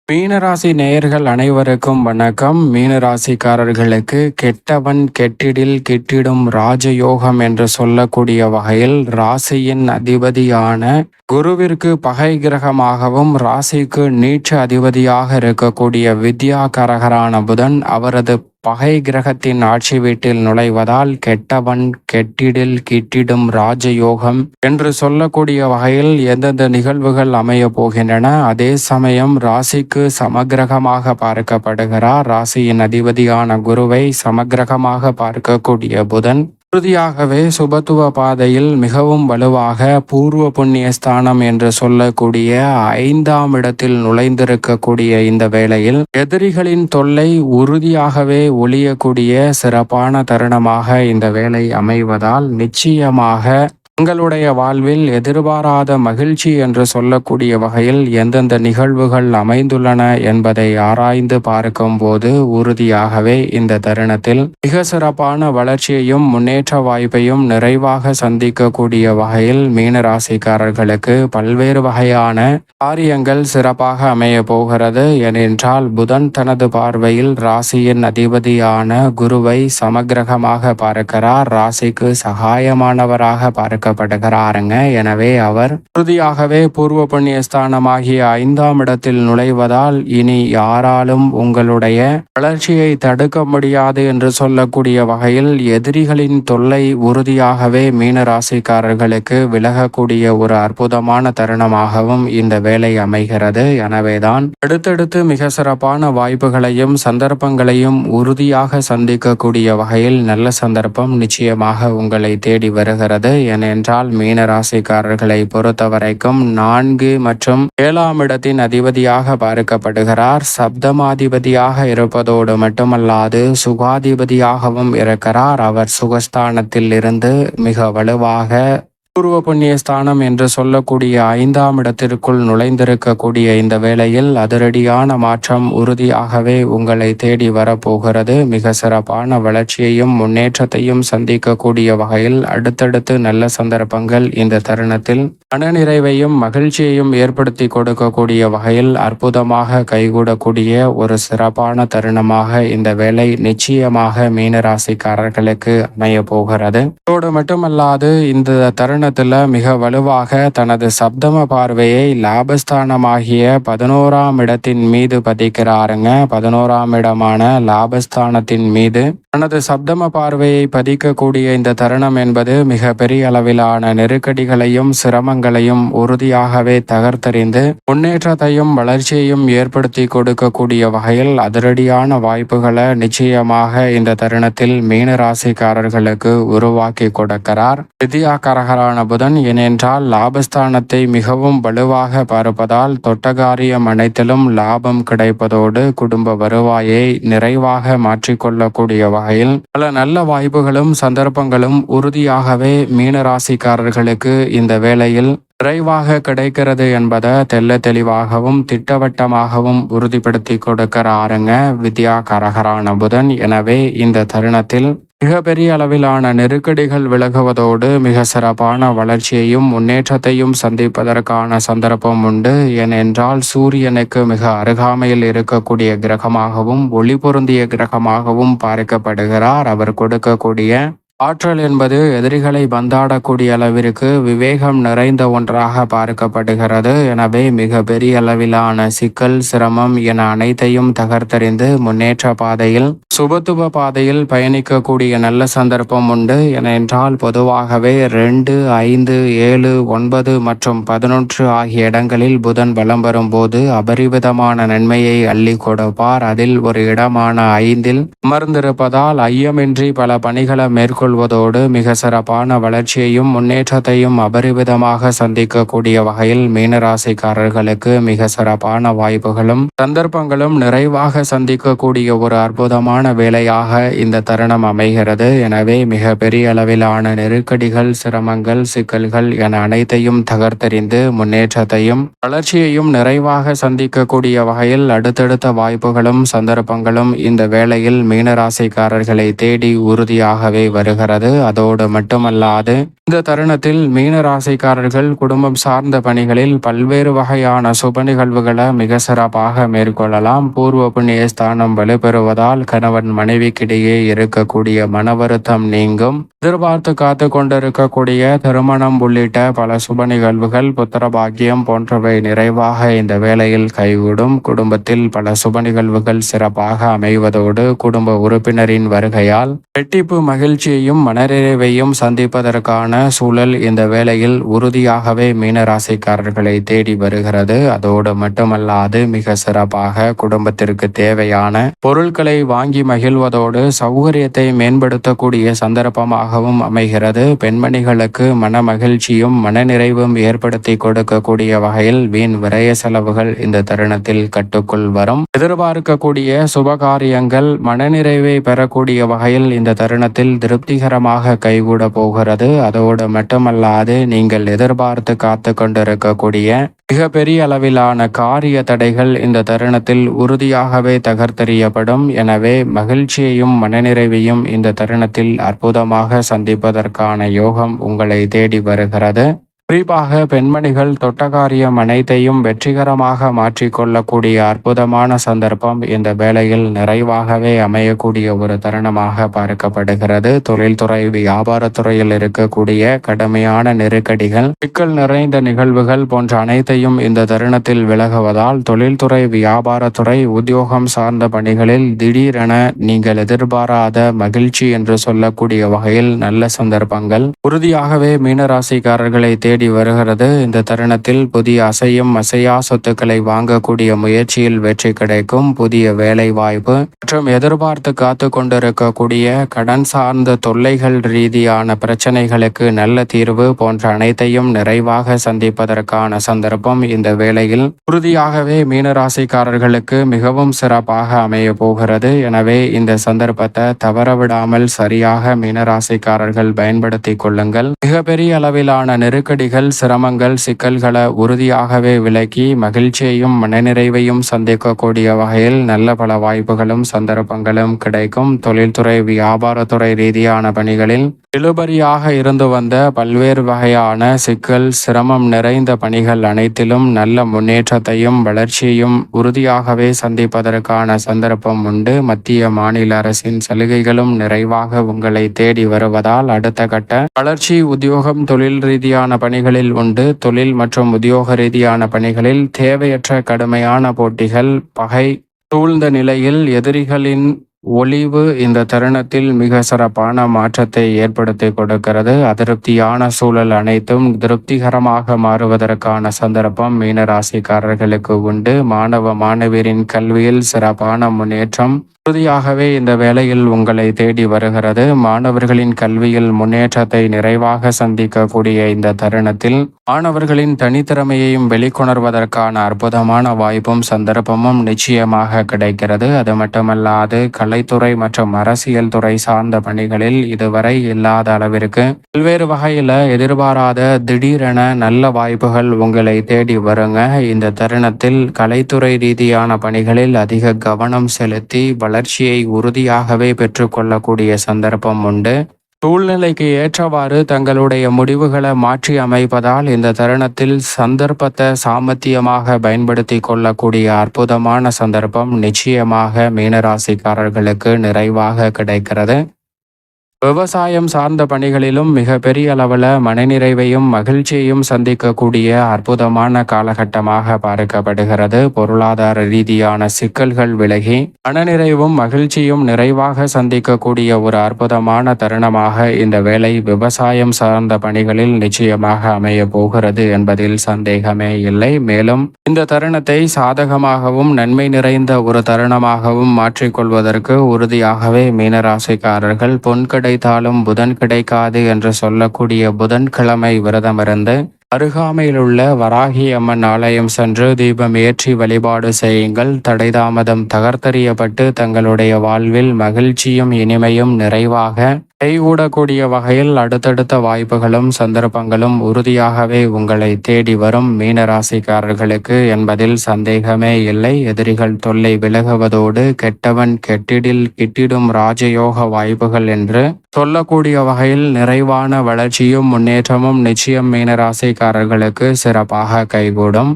மீனராசி நேயர்கள் அனைவருக்கும் வணக்கம். மீனராசிக்காரர்களுக்கு கெட்டவன் கெட்டிடில் கிட்டிடும் ராஜயோகம் என்று சொல்லக்கூடிய வகையில் ராசியின் அதிபதியான குருவிற்கு பகை கிரகமாகவும் ராசிக்கு நீச்ச அதிபதியாக இருக்கக்கூடிய வித்யாகரகரான புதன் அவரது பகை கிரகத்தின் ஆட்சி வீட்டில் நுழைவதால் கெட்டவன் கெட்டிடில் கிட்டிடும் ராஜயோகம் என்று சொல்லக்கூடிய வகையில் எந்தெந்த நிகழ்வுகள் அமைய போகின்றன. அதே சமயம் ராசிக்கு சமகிரகமாக பார்க்கப்படுகிறார். ராசியின் அதிபதியான குருவை சமகிரகமாக பார்க்கக்கூடிய புதன் உறுதியாகவே சுபத்துவ பாதையில் மிகவும் வலுவாக பூர்வ புண்ணிய ஸ்தானம் என்று சொல்லக்கூடிய 5ஆம் இடத்தில் நுழைந்திருக்கக்கூடிய இந்த வேளையில் எதிரிகளின் தொல்லை உறுதியாகவே ஒழியக்கூடிய சிறப்பான தருணமாக இந்த வேலை அமைவதால் நிச்சயமாக உங்களுடைய வாழ்வில் எதிர்பாராத மகிழ்ச்சி என்று சொல்லக்கூடிய வகையில் எந்தெந்த நிகழ்வுகள் அமைந்துள்ளன என்பதை ஆராய்ந்து பார்க்கும் போது உறுதியாகவே இந்த தருணத்தில் மிக சிறப்பான வளர்ச்சியையும் முன்னேற்ற வாய்ப்பையும் நிறைவாக சந்திக்கக்கூடிய வகையில் மீனராசிக்காரர்களுக்கு பல்வேறு வகையான காரியங்கள் சிறப்பாக அமைய போகிறது. ஏனென்றால் புதன் தனது பார்வையில் ராசியின் அதிபதியான குருவை சமகிரகமாக பார்க்கிறார். ராசிக்கு சகாயமானவராக பார்க்கப்படுகிறாருங்க. எனவே அவர் உறுதியாகவே பூர்வ புண்ணிய ஸ்தானமாகிய 5ஆம் இடத்தில் நுழைவதால் இனி யாராலும் உங்களுடைய வளர்ச்சியை தடுக்க முடியாது என்று சொல்லக்கூடிய வகையில் எதிரிகளின் தொல்லை உறுதியாகவே மீனராசிக்காரர்களுக்கு விலகக்கூடிய ஒரு அற்புதமான தருணமாகவும் இந்த வேலை அமைகிறது. எனவேதான் அடுத்தடுத்து மிக சிறப்பான வாய்ப்புகளையும் சந்தர்ப்பங்களையும் உறுதியாக சந்திக்கக்கூடிய வகையில் நல்ல சந்தர்ப்பம் நிச்சயமாக உங்களை தேடி வருகிறது. ஏனென்றால் மீனராசிக்காரர்களை பொறுத்தவரைக்கும் 4 மற்றும் 7ஆம் இடத்தின் அதிபதியாக பார்க்கப்படுகிறார். சப்தமாதிபதியாக இருப்பதோடு மட்டுமல்லாது சுகாதிபதியாகவும் இருக்கிறார். அவர் சுகஸ்தானத்தில் இருந்து மிக வலுவாக பூர்வ புண்ணிய ஸ்தானம் என்று சொல்லக்கூடிய 5ஆம் இடத்திற்குள் நுழைந்திருக்கக்கூடிய இந்த வேளையில் அதிரடியான மாற்றம் உறுதியாகவே உங்களை தேடி வரப்போகிறது. மிக சிறப்பான வளர்ச்சியையும் முன்னேற்றத்தையும் சந்திக்கக்கூடிய வகையில் அடுத்தடுத்து நல்ல சந்தர்ப்பங்கள் இந்த தருணத்தில் மனநிறைவையும் மகிழ்ச்சியையும் ஏற்படுத்தி கொடுக்கக்கூடிய வகையில் அற்புதமாக கைகூடக்கூடிய ஒரு சிறப்பான தருணமாக இந்த வேலை நிச்சயமாக மீனராசிக்காரர்களுக்கு அமைய போகிறது. அதோடு மட்டுமல்லாது இந்த தருண மிக வலுவாக தனது சப்தம பார்வையை லாபஸ்தானமாகிய 11ஆம் இடத்தின் மீது பதிக்கிறாருங்க. 11ஆம் இடமான லாபஸ்தானத்தின் மீது தனது சப்தம பார்வையை பதிக்கக்கூடிய இந்த தருணம் என்பது மிக பெரிய அளவிலான நெருக்கடிகளையும் சிரமங்களையும் உறுதியாகவே தகர்த்தறிந்து முன்னேற்றத்தையும் வளர்ச்சியையும் ஏற்படுத்தி கொடுக்கக்கூடிய வகையில் அதிரடியான வாய்ப்புகளை நிச்சயமாக இந்த தருணத்தில் மீனராசிக்காரர்களுக்கு உருவாக்கி கொடுக்கிறார். வித்யாகரகரான புதன். ஏனென்றால் லாபஸ்தானத்தை மிகவும் வலுவாக பார்ப்பதால் தொட்டகாரியம் அனைத்திலும் லாபம் கிடைப்பதோடு குடும்ப வருவாயை நிறைவாக மாற்றிக்கொள்ளக்கூடிய வகையில் பல நல்ல வாய்ப்புகளும் சந்தர்ப்பங்களும் உறுதியாகவே மீனராசிக்காரர்களுக்கு இந்த வேளையில் விரைவாக கிடைக்கிறது என்பதை தெல்ல தெளிவாகவும் திட்டவட்டமாகவும் உறுதிப்படுத்தி கொடுக்கிறாருங்க வித்யாகரகரான புதன். எனவே இந்த தருணத்தில் மிகப்பெரிய அளவிலான நெருக்கடிகள் விலகுவதோடு மிக சிறப்பான வளர்ச்சியையும் முன்னேற்றத்தையும் சந்திப்பதற்கான சந்தர்ப்பம் உண்டு. ஏனென்றால் சூரியனுக்கு மிக அருகாமையில் இருக்கக்கூடிய கிரகமாகவும் ஒளி பொருந்திய கிரகமாகவும் பார்க்கப்படுகிறார். அவர் கொடுக்கக்கூடிய ஆற்றல் என்பது எதிரிகளை பந்தாடக்கூடிய அளவிற்கு விவேகம் நிறைந்த ஒன்றாக பார்க்கப்படுகிறது. எனவே மிக பெரிய அளவிலான சிக்கல் சிரமம் என அனைத்தையும் தகர்த்தறிந்து முன்னேற்ற பாதையில் சுபத்துவ பாதையில் பயணிக்கக்கூடிய நல்ல சந்தர்ப்பம் உண்டு. ஏனென்றால் பொதுவாகவே 2, 5, 7, 9 மற்றும் 11 ஆகிய இடங்களில் புதன் பலம் வரும்போது அபரிவிதமான நன்மையை அள்ளி கொடுப்பார். அதில் ஒரு இடமான 5இல் அமர்ந்திருப்பதால் ஐயமின்றி பல பணிகளை மேற்கொள்வதோடு மிக சிறப்பான வளர்ச்சியையும் முன்னேற்றத்தையும் அபரிவிதமாக சந்திக்கக்கூடிய வகையில் மீனராசிக்காரர்களுக்கு மிக சிறப்பான வாய்ப்புகளும் சந்தர்ப்பங்களும் நிறைவாக சந்திக்கக்கூடிய ஒரு அற்புதமான வேலையாக இந்த தருணம் அமைகிறது. எனவே மிக பெரிய அளவிலான நெருக்கடிகள் சிரமங்கள் சிக்கல்கள் என அனைத்தையும் தகர்த்தறிந்து முன்னேற்றத்தையும் வளர்ச்சியையும் நிறைவாக சந்திக்கக்கூடிய வகையில் அடுத்தடுத்த வாய்ப்புகளும் சந்தர்ப்பங்களும் இந்த வேளையில் மீனராசிக்காரர்களை தேடி உறுதியாகவே வருகிறது. வருகிறது. அதோடு மட்டுமல்லாது இந்த தருணத்தில் மீன ராசிக்காரர்கள் குடும்பம் சார்ந்த பணிகளில் பல்வேறு வகையான சுப நிகழ்வுகளை மிக சிறப்பாக மேற்கொள்ளலாம். பூர்வ புண்ணிய ஸ்தானம் வலுப்பெறுவதால் கணவன் மனைவிக்கிடையே இருக்கக்கூடிய மன வருத்தம் நீங்கும். எதிர்பார்த்து காத்து கொண்டிருக்கக்கூடிய திருமணம் உள்ளிட்ட பல சுப நிகழ்வுகள், புத்திர பாக்கியம் போன்றவை நிறைவாக இந்த வேளையில் கைகூடும். குடும்பத்தில் பல சுப நிகழ்வுகள் சிறப்பாக அமைவதோடு குடும்ப உறுப்பினரின் வருகையால் இரட்டிப்பு மகிழ்ச்சியையும் மனநிறைவையும் சந்திப்பதற்கான சூழல் இந்த வேளையில் உறுதியாகவே மீனராசிக்காரர்களை தேடி வருகிறது. அதோடு மட்டுமல்லாது மிக சிறப்பாக குடும்பத்திற்கு தேவையான பொருட்களை வாங்கி மகிழ்வதோடு சௌகரியத்தை மேம்படுத்தக்கூடிய சந்தர்ப்பமாகவும் அமைகிறது. பெண்மணிகளுக்கு மன மகிழ்ச்சியும் மனநிறைவும் ஏற்படுத்தி கொடுக்கக்கூடிய வகையில் வீண் விரய செலவுகள் இந்த தருணத்தில் கட்டுக்குள் வரும். எதிர்பார்க்கக்கூடிய சுபகாரியங்கள் மனநிறைவை பெறக்கூடிய வகையில் இந்த தருணத்தில் திருப்திகரமாக கைகூட போகிறது. அதோடு மட்டுமல்லாது நீங்கள் எதிர்பார்த்து காத்து கொண்டிருக்கக்கூடிய மிகப்பெரிய அளவிலான காரிய தடைகள் இந்த தருணத்தில் உறுதியாகவே தகர்த்தெறியப்படும். எனவே மகிழ்ச்சியையும் மனநிறைவையும் இந்த தருணத்தில் அற்புதமாக சந்திப்பதற்கான யோகம் உங்களை தேடி வருகிறது. குறிப்பாக பெண்மணிகள் தொட்ட காரியம் அனைத்தையும் வெற்றிகரமாக மாற்றிக்கொள்ளக்கூடிய அற்புதமான சந்தர்ப்பம் இந்த வேளையில் நிறைவாகவே அமையக்கூடிய ஒரு தருணமாக பார்க்கப்படுகிறது. தொழில்துறை வியாபாரத்துறையில் இருக்கக்கூடிய கடுமையான நெருக்கடிகள், சிக்கல் நிறைந்த நிகழ்வுகள் போன்ற அனைத்தையும் இந்த தருணத்தில் விலகுவதால் தொழில்துறை வியாபாரத்துறை உத்தியோகம் சார்ந்த பணிகளில் திடீரென நீங்கள் எதிர்பாராத மகிழ்ச்சி என்று சொல்லக்கூடிய வகையில் நல்ல சந்தர்ப்பங்கள் உறுதியாகவே மீனராசிக்காரர்களை தேடி வருகிறது. இந்த தருணத்தில் புதிய அசையும் அசையா சொத்துக்களை வாங்கக்கூடிய முயற்சியில் வெற்றி கிடைக்கும். புதிய வேலை வாய்ப்பு மற்றும் எதிர்பார்த்து காத்து கொண்டிருக்கக்கூடிய கடன் சார்ந்த தொல்லைகள் ரீதியான பிரச்சனைகளுக்கு நல்ல தீர்வு போன்ற அனைத்தையும் நிறைவாக சந்திப்பதற்கான சந்தர்ப்பம் இந்த வேளையில் உறுதியாகவே மீனராசிக்காரர்களுக்கு மிகவும் சிறப்பாக அமைய போகிறது. எனவே இந்த சந்தர்ப்பத்தை தவறவிடாமல் சரியாக மீனராசிக்காரர்கள் பயன்படுத்திக் கொள்ளுங்கள். மிகப்பெரிய அளவிலான நெருக்கடி சிரமங்கள், சிக்கல்களை உறுதியாகவே விலக்கி மகிழ்ச்சியையும் மனநிறைவையும் சந்திக்கக்கூடிய வகையில் நல்ல பல வாய்ப்புகளும் சந்தர்ப்பங்களும் கிடைக்கும். தொழில்துறை வியாபாரத்துறை ரீதியான பணிகளில் இழுபறியாக இருந்து வந்த பல்வேறு வகையான சிக்கல், சிரமம் நிறைந்த பணிகள் அனைத்திலும் நல்ல முன்னேற்றத்தையும் வளர்ச்சியையும் உறுதியாகவே சந்திப்பதற்கான சந்தர்ப்பம் உண்டு. மத்திய மாநில அரசின் சலுகைகளும் நிறைவாக உங்களை தேடி வருவதால் அடுத்த கட்ட வளர்ச்சி உத்தியோகம் தொழில் ரீதியான பணிகளில் உண்டு. தொழில் மற்றும் உத்தியோக ரீதியான பணிகளில் தேவையற்ற கடுமையான போட்டிகள், பகை சூழ்ந்த நிலையில் எதிரிகளின் ஒளிவு இந்த தருணத்தில் மிக சிறப்பான மாற்றத்தை ஏற்படுத்தி கொடுக்கிறது. அதிருப்தியான சூழல் அனைத்தும் திருப்திகரமாக மாறுவதற்கான சந்தர்ப்பம் மீனராசிக்காரர்களுக்கு உண்டு. மாணவ மாணவியரின் கல்வியில் சிறப்பான முன்னேற்றம் உறுதியாகவே இந்த வேளையில் உங்களை தேடி வருகிறது. மாணவர்களின் கல்வியில் முன்னேற்றத்தை நிறைவாக சந்திக்கக்கூடிய இந்த தருணத்தில் மாணவர்களின் தனித்திறமையையும் வெளிக்கொணர்வதற்கான அற்புதமான வாய்ப்பும் சந்தர்ப்பமும் நிச்சயமாக கிடைக்கிறது. அது மட்டுமல்லாது கலைத்துறை மற்றும் அரசியல் துறை சார்ந்த பணிகளில் இதுவரை இல்லாத அளவிற்கு பல்வேறு வகையில எதிர்பாராத திடீரென நல்ல வாய்ப்புகள் உங்களை தேடி வருங்க. இந்த தருணத்தில் கலைத்துறை ரீதியான பணிகளில் அதிக கவனம் செலுத்தி வளர்ச்சியை உறுதியாகவே பெற்றுக்கொள்ளக்கூடிய சந்தர்ப்பம் உண்டு. சூழ்நிலைக்கு ஏற்றவாறு தங்களுடைய முடிவுகளை மாற்றி அமைப்பதால் இந்த தருணத்தில் சந்தர்ப்பத்தை சாமர்த்தியமாக பயன்படுத்தி கொள்ளக்கூடிய அற்புதமான சந்தர்ப்பம் நிச்சயமாக மீனராசிக்காரர்களுக்கு நிறைவாக கிடைக்கிறது. விவசாயம் சார்ந்த பணிகளிலும் மிக பெரிய அளவில் மனநிறைவையும் மகிழ்ச்சியையும் சந்திக்கக்கூடிய அற்புதமான காலகட்டமாக பார்க்கப்படுகிறது. பொருளாதார ரீதியான சிக்கல்கள் விலகி மனநிறைவும் மகிழ்ச்சியும் நிறைவாக சந்திக்கக்கூடிய ஒரு அற்புதமான தருணமாக இந்த வேளை விவசாயம் சார்ந்த பணிகளில் நிச்சயமாக அமைய போகிறது என்பதில் சந்தேகமே இல்லை. மேலும் இந்த தருணத்தை சாதகமாகவும் நன்மை நிறைந்த ஒரு தருணமாகவும் மாற்றிக்கொள்வதற்கு உறுதியாகவே மீனராசிக்காரர்கள் பொன் கிடைத்தாலும் புதன் கிடைக்காது என்று சொல்லக்கூடிய புதன்கிழமை விரதமிருந்து அருகாமையிலுள்ள வராகி அம்மன் ஆலயம் சென்று தீபம் ஏற்றி வழிபாடு செய்யுங்கள். தடைதாமதம் தகர்த்தெறியப்பட்டு தங்களுடைய வாழ்வில் மகிழ்ச்சியும் இனிமையும் நிறைவாக கைகூடக்கூடிய வகையில் அடுத்தடுத்த வாய்ப்புகளும் சந்தர்ப்பங்களும் உறுதியாகவே உங்களை தேடி வரும் மீனராசிக்காரர்களுக்கு என்பதில் சந்தேகமே இல்லை. எதிரிகள் தொல்லை விலகுவதோடு கெட்டவன் கெட்டிடில் கிட்டிடும் ராஜயோக வாய்ப்புகள் என்று சொல்லக்கூடிய வகையில் நிறைவான வளர்ச்சியும் முன்னேற்றமும் நிச்சயம் மீனராசிக்காரர்களுக்கு சிறப்பாக கைகூடும்.